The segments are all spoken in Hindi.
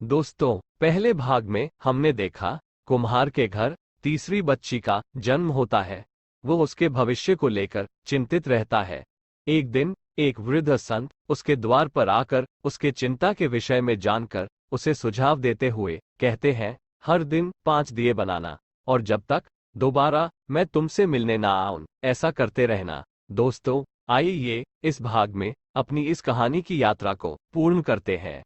दोस्तों, पहले भाग में हमने देखा कुम्हार के घर तीसरी बच्ची का जन्म होता है। वो उसके भविष्य को लेकर चिंतित रहता है। एक दिन एक वृद्ध संत उसके द्वार पर आकर उसके चिंता के विषय में जानकर उसे सुझाव देते हुए कहते हैं, हर दिन 5 दिए बनाना और जब तक दोबारा मैं तुमसे मिलने ना आऊं ऐसा करते रहना। दोस्तों, आइए इस भाग में अपनी इस कहानी की यात्रा को पूर्ण करते हैं।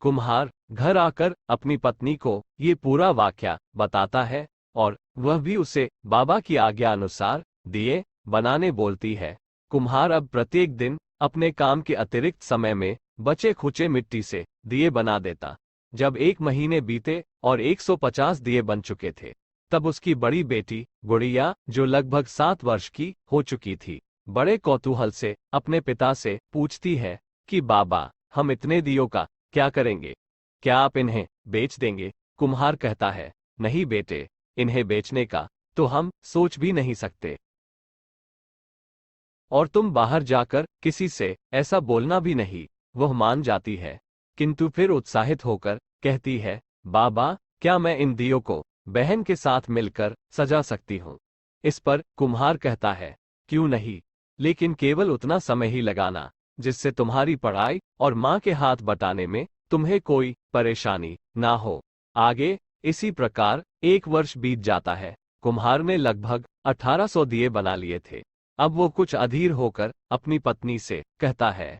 कुम्हार घर आकर अपनी पत्नी को ये पूरा वाकया बताता है और वह भी उसे बाबा की आज्ञा अनुसार दिए बनाने बोलती है। कुम्हार अब प्रत्येक दिन अपने काम के अतिरिक्त समय में बचे खुचे मिट्टी से दिए बना देता। जब 1 महीने बीते और 150 दिए बन चुके थे, तब उसकी बड़ी बेटी गुड़िया, जो लगभग 7 वर्ष की हो चुकी थी, बड़े कौतूहल से अपने पिता से पूछती है कि बाबा, हम इतने दियों का क्या करेंगे? क्या आप इन्हें बेच देंगे? कुम्हार कहता है, नहीं बेटे, इन्हें बेचने का तो हम सोच भी नहीं सकते और तुम बाहर जाकर किसी से ऐसा बोलना भी नहीं। वह मान जाती है, किंतु फिर उत्साहित होकर कहती है, बाबा, क्या मैं इन दियों को बहन के साथ मिलकर सजा सकती हूँ? इस पर कुम्हार कहता है, क्यों नहीं, लेकिन केवल उतना समय ही लगाना जिससे तुम्हारी पढ़ाई और माँ के हाथ बटाने में तुम्हें कोई परेशानी ना हो। आगे इसी प्रकार 1 वर्ष बीत जाता है। कुम्हार ने लगभग 1800 दिए बना लिए थे। अब वो कुछ अधीर होकर अपनी पत्नी से कहता है,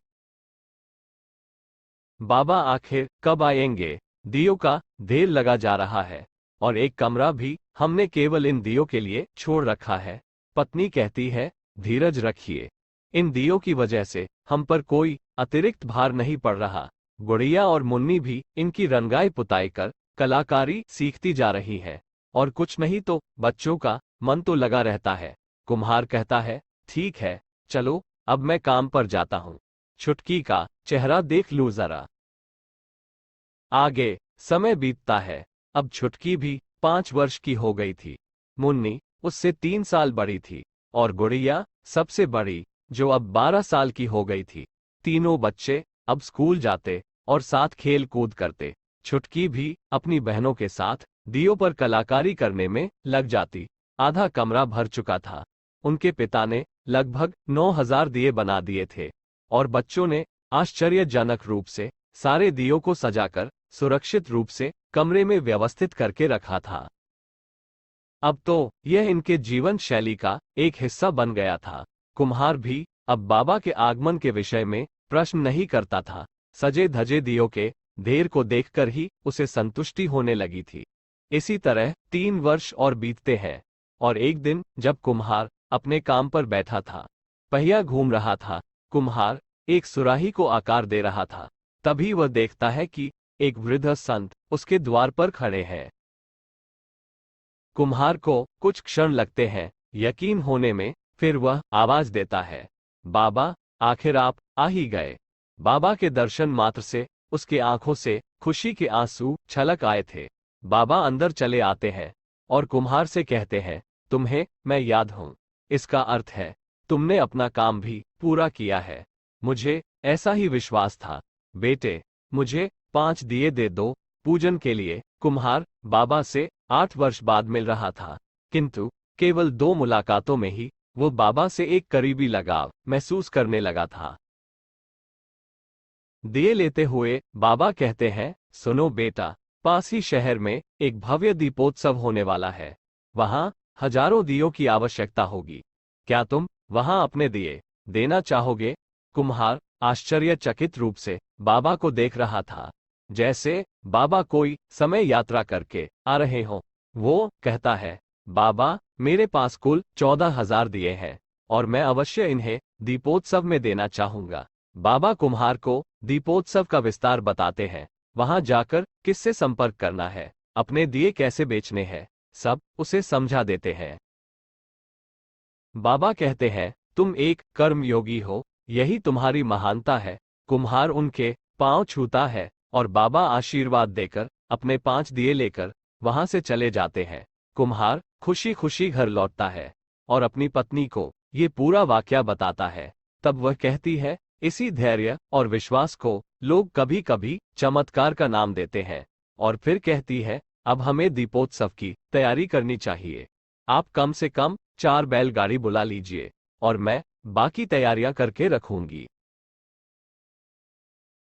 बाबा आखिर कब आएंगे? दियों का ढेर लगा जा रहा है और एक कमरा भी हमने केवल इन दियों के लिए छोड़ रखा है। पत्नी कहती है, धीरज रखिए, इन दियों की वजह से हम पर कोई अतिरिक्त भार नहीं पड़ रहा। गुड़िया और मुन्नी भी इनकी रंगाई पुताई कर कलाकारी सीखती जा रही है और कुछ नहीं तो बच्चों का मन तो लगा रहता है। कुम्हार कहता है, ठीक है, चलो अब मैं काम पर जाता हूँ। छुटकी का चेहरा देख लूं जरा। आगे समय बीतता है। अब छुटकी भी 5 वर्ष की हो गई थी। मुन्नी उससे 3 साल बड़ी थी और गुड़िया सबसे बड़ी, जो अब 12 साल की हो गई थी। तीनों बच्चे अब स्कूल जाते और साथ खेल कूद करते। छुटकी भी अपनी बहनों के साथ दियों पर कलाकारी करने में लग जाती। आधा कमरा भर चुका था। उनके पिता ने लगभग 9000 दिए बना दिए थे और बच्चों ने आश्चर्यजनक रूप से सारे दियों को सजाकर सुरक्षित रूप से कमरे में व्यवस्थित करके रखा था। अब तो यह इनके जीवन शैली का एक हिस्सा बन गया था। कुम्हार भी अब बाबा के आगमन के विषय में प्रश्न नहीं करता था। सजे धजे दियों के ढेर को देखकर ही उसे संतुष्टि होने लगी थी। इसी तरह 3 वर्ष और बीतते हैं और एक दिन जब कुम्हार अपने काम पर बैठा था, पहिया घूम रहा था, कुम्हार एक सुराही को आकार दे रहा था, तभी वह देखता है कि एक वृद्ध संत उसके द्वार पर खड़े हैं। कुम्हार को कुछ क्षण लगते हैं यकीन होने में, फिर वह आवाज देता है, बाबा, आखिर आप आ ही गए। बाबा के दर्शन मात्र से उसके आंखों से खुशी के आंसू छलक आए थे। बाबा अंदर चले आते हैं और कुम्हार से कहते हैं, तुम्हें मैं याद हूं। इसका अर्थ है तुमने अपना काम भी पूरा किया है। मुझे ऐसा ही विश्वास था। बेटे, मुझे 5 दिए दे दो पूजन के लिए। कुम्हार बाबा से 8 वर्ष बाद मिल रहा था, किंतु केवल 2 मुलाकातों में ही वो बाबा से एक करीबी लगाव महसूस करने लगा था। दिए लेते हुए बाबा कहते हैं, सुनो बेटा, पास ही शहर में एक भव्य दीपोत्सव होने वाला है। वहां हजारों दियों की आवश्यकता होगी। क्या तुम वहां अपने दिए देना चाहोगे? कुम्हार आश्चर्यचकित रूप से बाबा को देख रहा था, जैसे बाबा कोई समय यात्रा करके आ रहे हों। वो कहता है, बाबा, मेरे पास कुल 14,000 दिए हैं और मैं अवश्य इन्हें दीपोत्सव में देना चाहूंगा। बाबा कुम्हार को दीपोत्सव का विस्तार बताते हैं। वहां जाकर किससे संपर्क करना है, अपने दिए कैसे बेचने हैं, सब उसे समझा देते हैं। बाबा कहते हैं, तुम एक कर्मयोगी हो, यही तुम्हारी महानता है। कुम्हार उनके पांव छूता है और बाबा आशीर्वाद देकर अपने 5 दिए लेकर वहां से चले जाते हैं। कुम्हार खुशी खुशी घर लौटता है और अपनी पत्नी को ये पूरा वाकया बताता है। तब वह कहती है, इसी धैर्य और विश्वास को लोग कभी कभी चमत्कार का नाम देते हैं और फिर कहती है, अब हमें दीपोत्सव की तैयारी करनी चाहिए। आप कम से कम 4 बैलगाड़ी बुला लीजिए और मैं बाकी तैयारियां करके रखूंगी।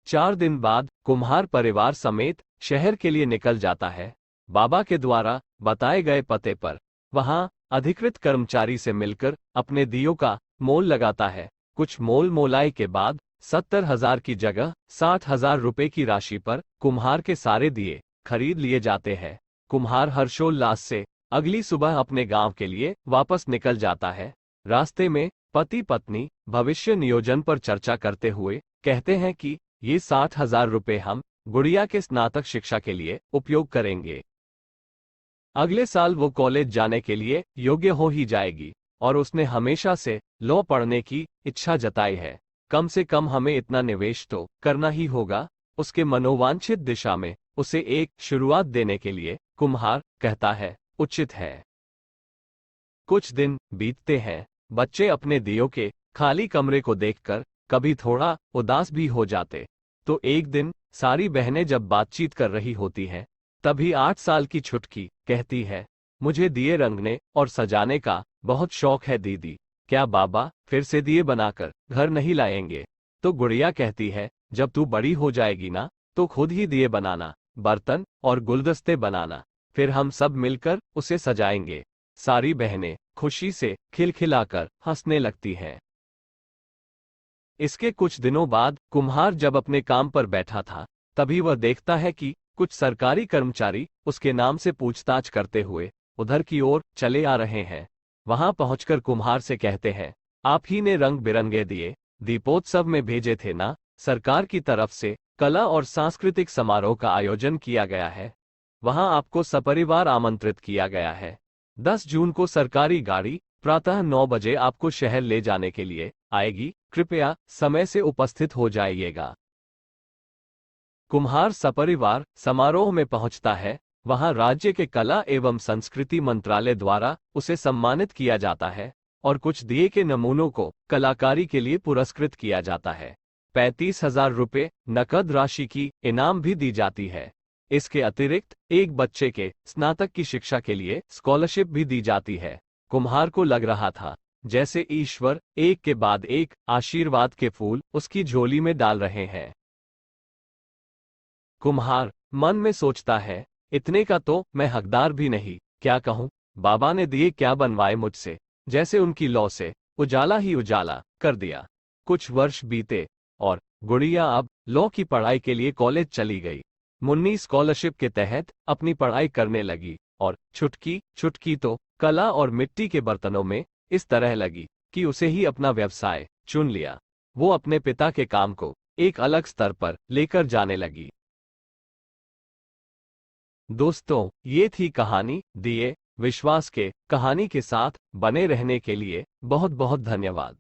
4 दिन बाद कुम्हार परिवार समेत शहर के लिए निकल जाता है, बाबा के द्वारा बताए गए पते पर। वहां अधिकृत कर्मचारी से मिलकर अपने दियों का मोल लगाता है। कुछ मोल मोलाई के बाद 70,000 की जगह 60,000 रुपए की राशि पर कुम्हार के सारे दिए खरीद लिए जाते हैं। कुम्हार हर्षोल्लास से अगली सुबह अपने गांव के लिए वापस निकल जाता है। रास्ते में पति पत्नी भविष्य नियोजन पर चर्चा करते हुए कहते हैं कि ये 60,000 रुपए हम गुड़िया के स्नातक शिक्षा के लिए उपयोग करेंगे। अगले साल वो कॉलेज जाने के लिए योग्य हो ही जाएगी और उसने हमेशा से लॉ पढ़ने की इच्छा जताई है। कम से कम हमें इतना निवेश तो करना ही होगा। उसके मनोवांछित दिशा में उसे एक शुरुआत देने के लिए कुम्हार कहता है, उचित है। कुछ दिन बीतते हैं। बच्चे अपने दियों के खाली कमरे को देखकर कभी थोड़ा उदास भी हो जाते। तो एक दिन सारी बहनें जब बातचीत कर रही होती हैं, तभी 8 साल की छुटकी कहती है, मुझे दिए रंगने और सजाने का बहुत शौक है दीदी, क्या बाबा फिर से दिए बनाकर घर नहीं लाएंगे? तो गुड़िया कहती है, जब तू बड़ी हो जाएगी ना, तो खुद ही दिए बनाना, बर्तन और गुलदस्ते बनाना, फिर हम सब मिलकर उसे सजाएंगे। सारी बहनें खुशी से खिलखिलाकर हंसने लगती हैं। इसके कुछ दिनों बाद कुम्हार जब अपने काम पर बैठा था, तभी वह देखता है कि कुछ सरकारी कर्मचारी उसके नाम से पूछताछ करते हुए उधर की ओर चले आ रहे हैं। वहां पहुंचकर कुम्हार से कहते हैं, आप ही ने रंग बिरंगे दिए दीपोत्सव में भेजे थे ना? सरकार की तरफ से कला और सांस्कृतिक समारोह का आयोजन किया गया है, वहां आपको सपरिवार आमंत्रित किया गया है। 10 जून को सरकारी गाड़ी प्रातः 9 बजे आपको शहर ले जाने के लिए आएगी, कृपया समय से उपस्थित हो जाइएगा। कुम्हार सपरिवार समारोह में पहुंचता है। वहां राज्य के कला एवं संस्कृति मंत्रालय द्वारा उसे सम्मानित किया जाता है और कुछ दिए के नमूनों को कलाकारी के लिए पुरस्कृत किया जाता है। 35,000 रुपये नकद राशि की इनाम भी दी जाती है। इसके अतिरिक्त एक बच्चे के स्नातक की शिक्षा के लिए स्कॉलरशिप भी दी जाती है। कुम्हार को लग रहा था जैसे ईश्वर एक के बाद एक आशीर्वाद के फूल उसकी झोली में डाल रहे हैं। कुम्हार मन में सोचता है, इतने का तो मैं हकदार भी नहीं, क्या कहूँ, बाबा ने दिए क्या बनवाए मुझसे, जैसे उनकी लौ से उजाला ही उजाला कर दिया। कुछ वर्ष बीते और गुड़िया अब लॉ की पढ़ाई के लिए कॉलेज चली गई। मुन्नी स्कॉलरशिप के तहत अपनी पढ़ाई करने लगी और छुटकी तो कला और मिट्टी के बर्तनों में इस तरह लगी कि उसे ही अपना व्यवसाय चुन लिया। वो अपने पिता के काम को एक अलग स्तर पर लेकर जाने लगी। दोस्तों, ये थी कहानी दिए विश्वास के। कहानी के साथ बने रहने के लिए बहुत बहुत धन्यवाद।